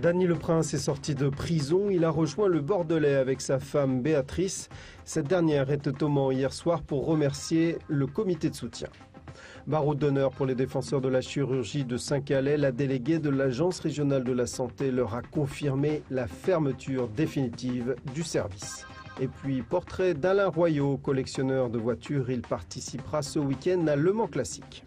Dany Le Prince est sorti de prison. Il a rejoint le Bordelais avec sa femme Béatrice. Cette dernière était au Mans hier soir pour remercier le comité de soutien. Barreau d'honneur pour les défenseurs de la chirurgie de Saint-Calais. La déléguée de l'Agence régionale de la santé leur a confirmé la fermeture définitive du service. Et puis, portrait d'Alain Royaux, collectionneur de voitures. Il participera ce week-end à Le Mans Classique.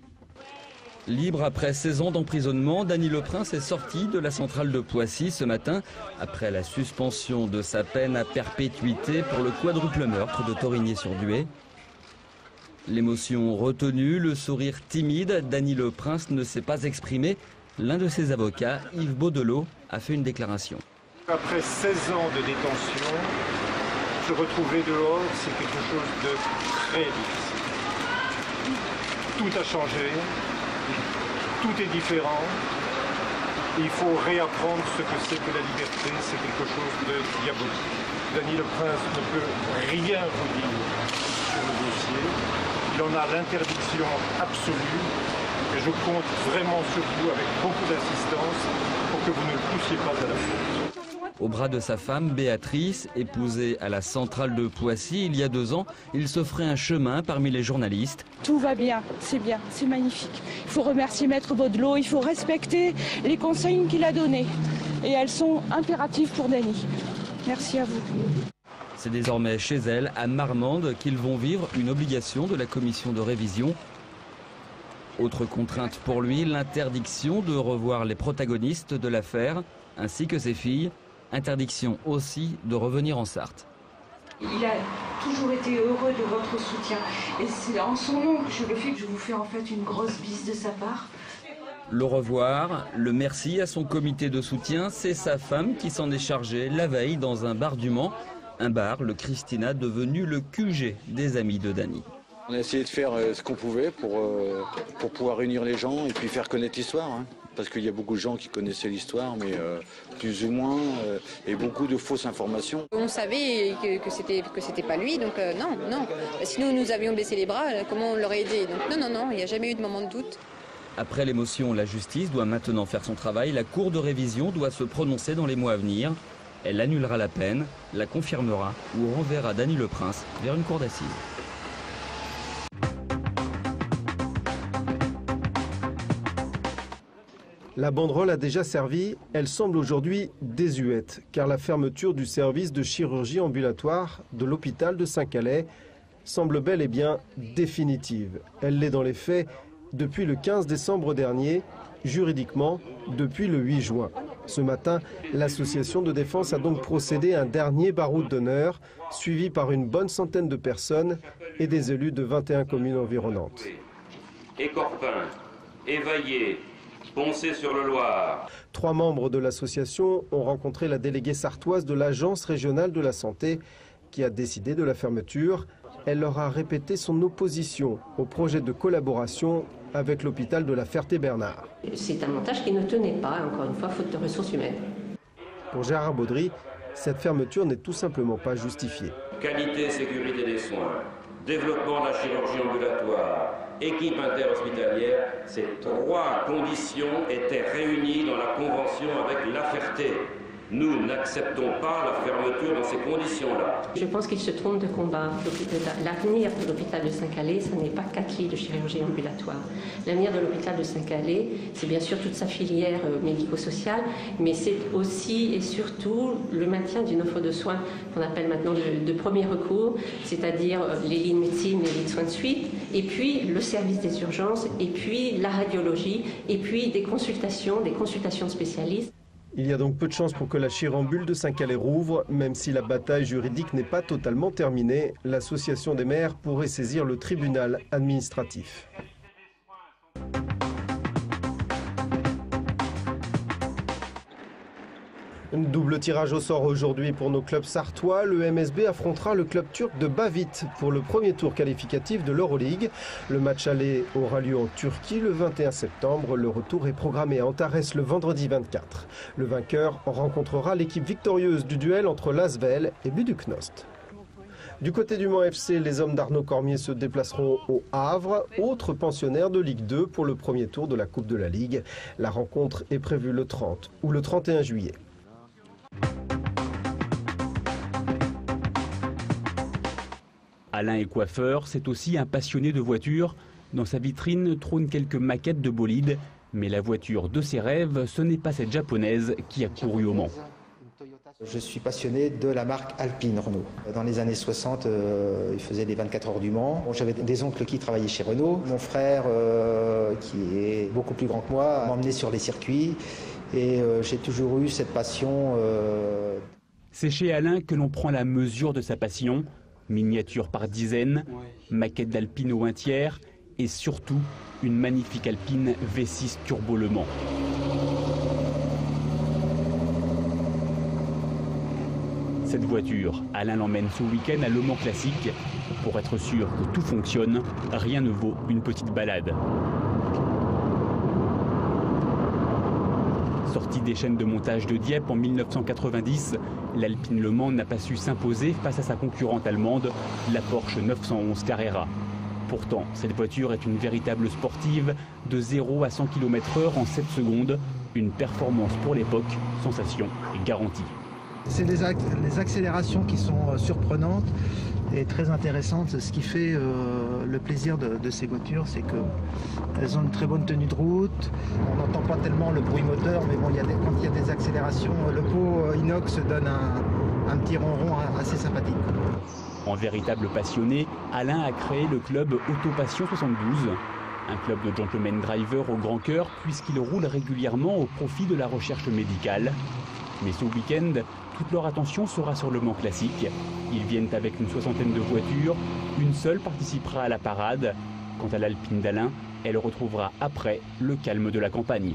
Libre après 16 ans d'emprisonnement, Dany Le Prince est sorti de la centrale de Poissy ce matin après la suspension de sa peine à perpétuité pour le quadruple meurtre de Thorigné-sur-Dué. L'émotion retenue, le sourire timide, Dany Le Prince ne s'est pas exprimé. L'un de ses avocats, Yves Baudelot, a fait une déclaration. Après 16 ans de détention, se retrouver dehors, c'est quelque chose de très difficile. Tout a changé. Tout est différent. Il faut réapprendre ce que c'est que la liberté. C'est quelque chose de diabolique. Dany Le Prince ne peut rien vous dire sur le dossier. Il en a l'interdiction absolue. Et je compte vraiment sur vous avec beaucoup d'assistance pour que vous ne le poussiez pas à la faute. Au bras de sa femme, Béatrice, épousée à la centrale de Poissy il y a 2 ans, il se ferait un chemin parmi les journalistes. Tout va bien, c'est magnifique. Il faut remercier Maître Baudelot, il faut respecter les consignes qu'il a données. Et elles sont impératives pour Dany. Merci à vous. C'est désormais chez elle, à Marmande, qu'ils vont vivre une obligation de la commission de révision. Autre contrainte pour lui, l'interdiction de revoir les protagonistes de l'affaire, ainsi que ses filles. Interdiction aussi de revenir en Sarthe. Il a toujours été heureux de votre soutien. Et c'est en son nom que je le fais, que je vous fais en fait une grosse bise de sa part. Le revoir, le merci à son comité de soutien, c'est sa femme qui s'en est chargée la veille dans un bar du Mans. Un bar, le Christina, devenu le QG des amis de Dany. On a essayé de faire ce qu'on pouvait pour pouvoir réunir les gens et puis faire connaître l'histoire. Parce qu'il y a beaucoup de gens qui connaissaient l'histoire, mais plus ou moins, et beaucoup de fausses informations. On savait que c'était pas lui, donc non. Sinon nous avions baissé les bras, comment on l'aurait aidé? Donc non, il n'y a jamais eu de moment de doute. Après l'émotion, la justice doit maintenant faire son travail. La cour de révision doit se prononcer dans les mois à venir. Elle annulera la peine, la confirmera ou renverra Dany Le Prince vers une cour d'assises. La banderole a déjà servi, elle semble aujourd'hui désuète, car la fermeture du service de chirurgie ambulatoire de l'hôpital de Saint-Calais semble bel et bien définitive. Elle l'est dans les faits depuis le 15 décembre dernier, juridiquement depuis le 8 juin. Ce matin, l'association de défense a donc procédé à un dernier baroud d'honneur, suivi par une bonne centaine de personnes et des élus de 21 communes environnantes. Écorpin, Évaillé, Poncé-sur-le-Loir. 3 membres de l'association ont rencontré la déléguée sartoise de l'Agence régionale de la santé qui a décidé de la fermeture. Elle leur a répété son opposition au projet de collaboration avec l'hôpital de la Ferté-Bernard. C'est un montage qui ne tenait pas, encore une fois, faute de ressources humaines. Pour Gérard Baudry, cette fermeture n'est tout simplement pas justifiée. Qualité et sécurité des soins, développement de la chirurgie ambulatoire, équipe interhospitalière, ces 3 conditions étaient réunies dans la convention avec La Ferté. Nous n'acceptons pas la fermeture dans ces conditions-là. Je pense qu'il se trompe de combat. L'avenir de l'hôpital de Saint-Calais, ce n'est pas 4 lits de chirurgie ambulatoire. L'avenir de l'hôpital de Saint-Calais, c'est bien sûr toute sa filière médico-sociale, mais c'est aussi et surtout le maintien d'une offre de soins qu'on appelle maintenant de premier recours, c'est-à-dire les lits de médecine, les lits de soins de suite, et puis le service des urgences, et puis la radiologie, et puis des consultations de spécialistes. Il y a donc peu de chances pour que la chirambule de Saint-Calais rouvre, même si la bataille juridique n'est pas totalement terminée. L'association des maires pourrait saisir le tribunal administratif. Double tirage au sort aujourd'hui pour nos clubs sartois. Le MSB affrontera le club turc de Bavit pour le premier tour qualificatif de l'Euroleague. Le match aller aura lieu en Turquie le 21 septembre. Le retour est programmé à Antares le vendredi 24. Le vainqueur rencontrera l'équipe victorieuse du duel entre l'Asvel et Buduknost. Du côté du Mans FC, les hommes d'Arnaud Cormier se déplaceront au Havre, autre pensionnaire de Ligue 2 pour le premier tour de la Coupe de la Ligue. La rencontre est prévue le 30 ou le 31 juillet. Alain est coiffeur, c'est aussi un passionné de voitures. Dans sa vitrine trônent quelques maquettes de bolides, mais la voiture de ses rêves, ce n'est pas cette japonaise qui a couru au Mans. Je suis passionné de la marque Alpine Renault. Dans les années 60, ils faisaient les 24 heures du Mans. Bon, j'avais des oncles qui travaillaient chez Renault. Mon frère, qui est beaucoup plus grand que moi, m'a emmené sur les circuits. Et j'ai toujours eu cette passion. C'est chez Alain que l'on prend la mesure de sa passion. Miniatures par dizaines, maquettes d'Alpine au 1/3 et surtout une magnifique Alpine V6 Turbo Le Mans. Cette voiture, Alain l'emmène ce week-end à Le Mans Classique. Pour être sûr que tout fonctionne, rien ne vaut une petite balade. Sortie des chaînes de montage de Dieppe en 1990, l'Alpine Le Mans n'a pas su s'imposer face à sa concurrente allemande, la Porsche 911 Carrera. Pourtant, cette voiture est une véritable sportive, de 0 à 100 km/h en 7 secondes. Une performance pour l'époque, sensation et garantie. C'est les accélérations qui sont surprenantes et très intéressantes. Ce qui fait le plaisir de ces voitures, c'est qu'elles ont une très bonne tenue de route. On n'entend pas tellement le bruit moteur, mais bon, quand il y a des accélérations, le pot inox donne un petit ronron assez sympathique. En véritable passionné, Alain a créé le club Autopassion 72. Un club de gentlemen drivers au grand cœur puisqu'il roule régulièrement au profit de la recherche médicale. Mais ce week-end, toute leur attention sera sur Le Mans Classique. Ils viennent avec une soixantaine de voitures, une seule participera à la parade. Quant à l'Alpine d'Alain, elle retrouvera après le calme de la campagne.